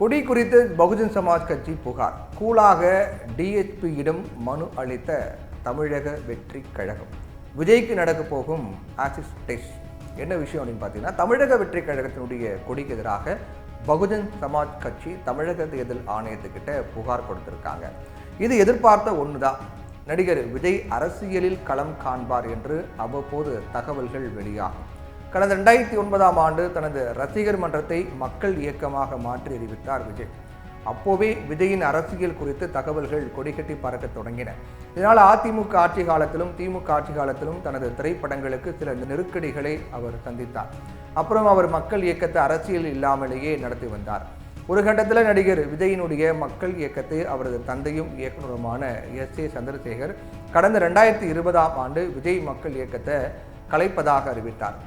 கொடி குறித்து பகுஜன் சமாஜ் கட்சி புகார். கூலாக டிஎஸ்பியிடம் மனு அளித்த தமிழக வெற்றி கழகம். விஜய்க்கு நடக்க போகும் ஆசிஸ் டெஸ்ட். என்ன விஷயம் அப்படின்னு பார்த்தீங்கன்னா, தமிழக வெற்றி கழகத்தினுடைய கொடிக்கு எதிராக பகுஜன் சமாஜ் கட்சி தமிழக தேர்தல் ஆணையத்துக்கிட்ட புகார் கொடுத்திருக்காங்க. இது எதிர்பார்த்த ஒன்றுதான். நடிகர் விஜய் அரசியலில் களம் காண்பார் என்று அவ்வப்போது தகவல்கள் வெளியாகும். கடந்த 2009ஆம் ஆண்டு தனது ரசிகர் மன்றத்தை மக்கள் இயக்கமாக மாற்றி அறிவித்தார் விஜய். அப்போவே விஜயின் அரசியல் குறித்து தகவல்கள் கொடிகட்டி பறக்க தொடங்கின. இதனால் அதிமுக ஆட்சி காலத்திலும் திமுக ஆட்சி காலத்திலும் தனது திரைப்படங்களுக்கு சில நெருக்கடிகளை அவர் சந்தித்தார். அப்புறம் அவர் மக்கள் இயக்கத்தை அரசியல் இல்லாமலேயே நடத்தி வந்தார். ஒரு கட்டத்தில் நடிகர் விஜயினுடைய மக்கள் இயக்கத்தை அவரது தந்தையும் இயக்குநருமான எஸ்.ஏ. சந்திரசேகர் கடந்த 2020ஆம் ஆண்டு விஜய் மக்கள் இயக்கத்தை கலைப்பதாக அறிவித்தார்.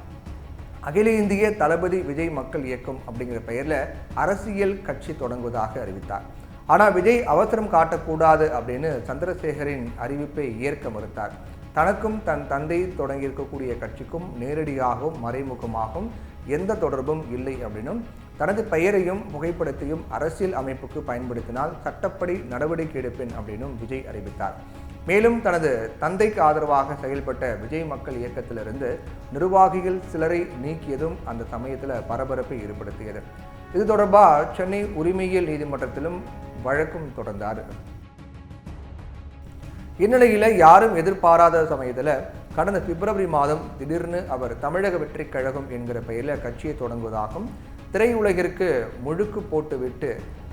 அகில இந்திய தளபதி விஜய் மக்கள் இயக்கம் அப்படிங்கிற பெயரில் அரசியல் கட்சி தொடங்குவதாக அறிவித்தார். ஆனால் விஜய் அவசரம் காட்டக்கூடாது அப்படின்னு சந்திரசேகரின் அறிவிப்பை ஏற்க மறுத்தார். தனக்கும் தன் தந்தை தொடங்கியிருக்கக்கூடிய கட்சிக்கும் நேரடியாகவும் மறைமுகமாகவும் எந்த தொடர்பும் இல்லை அப்படின்னும், தனது பெயரையும் புகைப்படத்தையும் அரசியல் அமைப்புக்கு பயன்படுத்தினால் சட்டப்படி நடவடிக்கை எடுப்பேன் அப்படின்னும் விஜய் அறிவித்தார். மேலும் தனது தந்தைக்கு ஆதரவாக செயல்பட்ட விஜய் மக்கள் இயக்கத்திலிருந்து நிர்வாகிகள் சிலரை நீக்கியதும் அந்த சமயத்தில் பரபரப்பை ஏற்படுத்தியது. இது தொடர்பாக சென்னை உரிமையியல் நீதிமன்றத்திலும் வழக்கும் தொடர்ந்தார். இந்நிலையில் யாரும் எதிர்பாராத சமயத்தில் கடந்த பிப்ரவரி மாதம் திடீர்னு அவர் தமிழக வெற்றி கழகம் என்கிற பெயரில் கட்சியை தொடங்குவதாகவும், திரையுலகிற்கு முழுக்கு போட்டுவிட்டு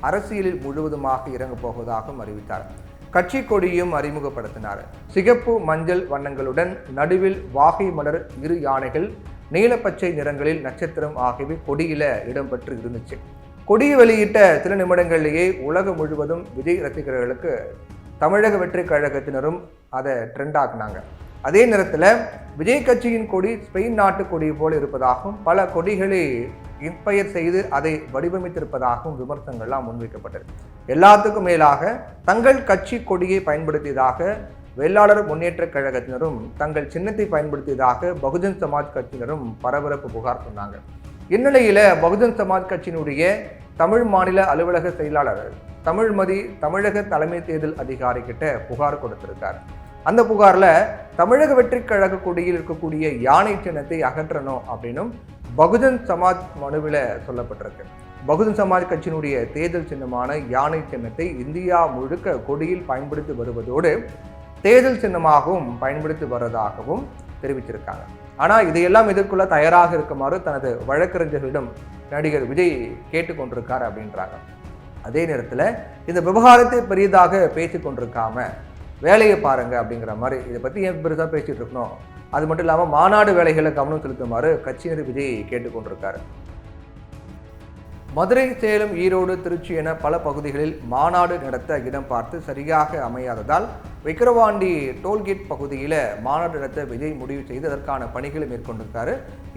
அரசியலில் முழுவதுமாக இறங்கப் போவதாகவும் அறிவித்தார். கட்சி கொடியும் அறிமுகப்படுத்தினார். சிகப்பு மஞ்சள் வண்ணங்களுடன் நடுவில் வாகை மலர், 2 யானைகள், நீலப்பச்சை நிறங்களில் நட்சத்திரம் ஆகியவை கொடியில இடம்பெற்று இருந்துச்சு. கொடியை வெளியிட்ட சில நிமிடங்களிலேயே உலகம் முழுவதும் விஜய் ரசிகர்களுக்கு தமிழக வெற்றி கழகத்தினரும் அதை ட்ரெண்ட் ஆக்குனாங்க. அதே நேரத்தில் விஜய் கட்சியின் கொடி ஸ்பெயின் நாட்டு கொடி போல் இருப்பதாகவும், பல கொடிகளை இன்ஸ்பயர் செய்து அதை வடிவமைத்திருப்பதாகவும் விமர்சனங்கள்லாம் முன்வைக்கப்பட்டது. எல்லாத்துக்கும் மேலாக தங்கள் கட்சி கொடியை பயன்படுத்தியதாக வேளாளர் முன்னேற்ற கழகத்தினரும் தங்கள் சின்னத்தை பயன்படுத்தியதாக பகுஜன் சமாஜ் கட்சியினரும் பரபரப்பு புகார் சொன்னாங்க. இந்நிலையில பகுஜன் சமாஜ் கட்சியினுடைய தமிழ் மாநில அலுவலக செயலாளர் தமிழ்மதி தமிழக தலைமை தேர்தல் அதிகாரி கிட்ட புகார் கொடுத்திருக்கார். அந்த புகாரில் தமிழக வெற்றி கழக கொடியில் இருக்கக்கூடிய யானை சின்னத்தை அகற்றணும் அப்படின்னும் பகுஜன் சமாஜ் மனுவில் சொல்லப்பட்டிருக்கு. பகுஜன் சமாஜ் கட்சியினுடைய தேர்தல் சின்னமான யானை சின்னத்தை இந்தியா முழுக்க கொடியில் பயன்படுத்தி வருவதோடு தேர்தல் சின்னமாகவும் பயன்படுத்தி வருவதாகவும் தெரிவிச்சிருக்காங்க. ஆனால் இதையெல்லாம் எதிர்கொள்ள தயாராக இருக்குமாறு தனது வழக்கறிஞர்களிடம் நடிகர் விஜய் கேட்டுக்கொண்டிருக்கார் அப்படின்றாங்க. அதே நேரத்தில் இந்த விவகாரத்தை பெரியதாக பேசி கொண்டிருக்காம வேலையை பாருங்க அப்படிங்கிற மாதிரி, இதை பற்றி ஏன் பெருசாக பேசிட்டு இருக்கணும், அது மட்டும் இல்லாமல் மாநாடு வேலைகளை கவனம் செலுத்துமாறு கட்சியினர் விஜய் கேட்டுக்கொண்டிருக்காரு. மதுரை, சேலம், ஈரோடு, திருச்சி என பல பகுதிகளில் மாநாடு நடத்த இடம் பார்த்து சரியாக அமையாததால் விக்கிரவாண்டி டோல்கேட் பகுதியில் மாநாடு நடத்த விஜய் முடிவு செய்து அதற்கான பணிகளை மேற்கொண்டிருக்காரு.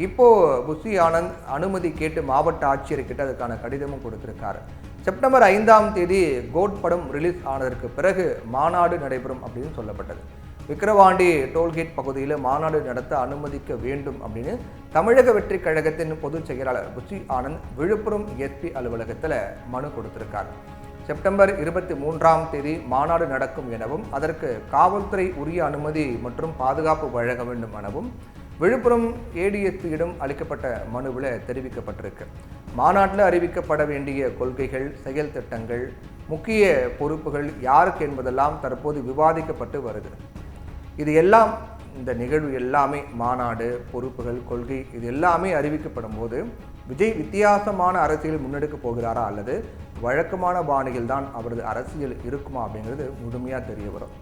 இப்போ புஷி ஆனந்த் அனுமதி கேட்டு மாவட்ட ஆட்சியர்கிட்ட அதுக்கான கடிதமும் கொடுத்திருக்காரு. செப்டம்பர் 5ஆம் தேதி கோட் படம் ரிலீஸ் ஆனதற்கு பிறகு மாநாடு நடைபெறும் அப்படின்னு சொல்லப்பட்டது. விக்கிரவாண்டி டோல்கேட் பகுதியில் மாநாடு நடத்த அனுமதிக்க வேண்டும் அப்படின்னு தமிழக வெற்றி கழகத்தின் பொதுச் செயலாளர் புஷி ஆனந்த் விழுப்புரம் எஸ்பி அலுவலகத்தில் மனு கொடுத்திருக்கார். செப்டம்பர் 23ஆம் தேதி மாநாடு நடக்கும் எனவும் அதற்கு காவல்துறை உரிய அனுமதி மற்றும் பாதுகாப்பு வழங்க வேண்டும் எனவும் விழுப்புரம் ஏடிஎஸ்பியிடம் அளிக்கப்பட்ட மனுவில் தெரிவிக்கப்பட்டிருக்கு. மாநாட்டில் அறிவிக்கப்பட வேண்டிய கொள்கைகள், செயல் திட்டங்கள், முக்கிய பொறுப்புகள் யாருக்கு என்பதெல்லாம் தற்போது விவாதிக்கப்பட்டு வருது. இது எல்லாம், இந்த நிகழ்வு எல்லாமே, மாநாடு, பொறுப்புகள், கொள்கை, இது எல்லாமே அறிவிக்கப்படும் போது விஜய் வித்தியாசமான அரசியல் முன்னெடுக்க போகிறாரா அல்லது வழக்கமான பாணியில் தான் அவரது அரசியல் இருக்குமா அப்படிங்கிறது முழுமையாக தெரிய வரும்.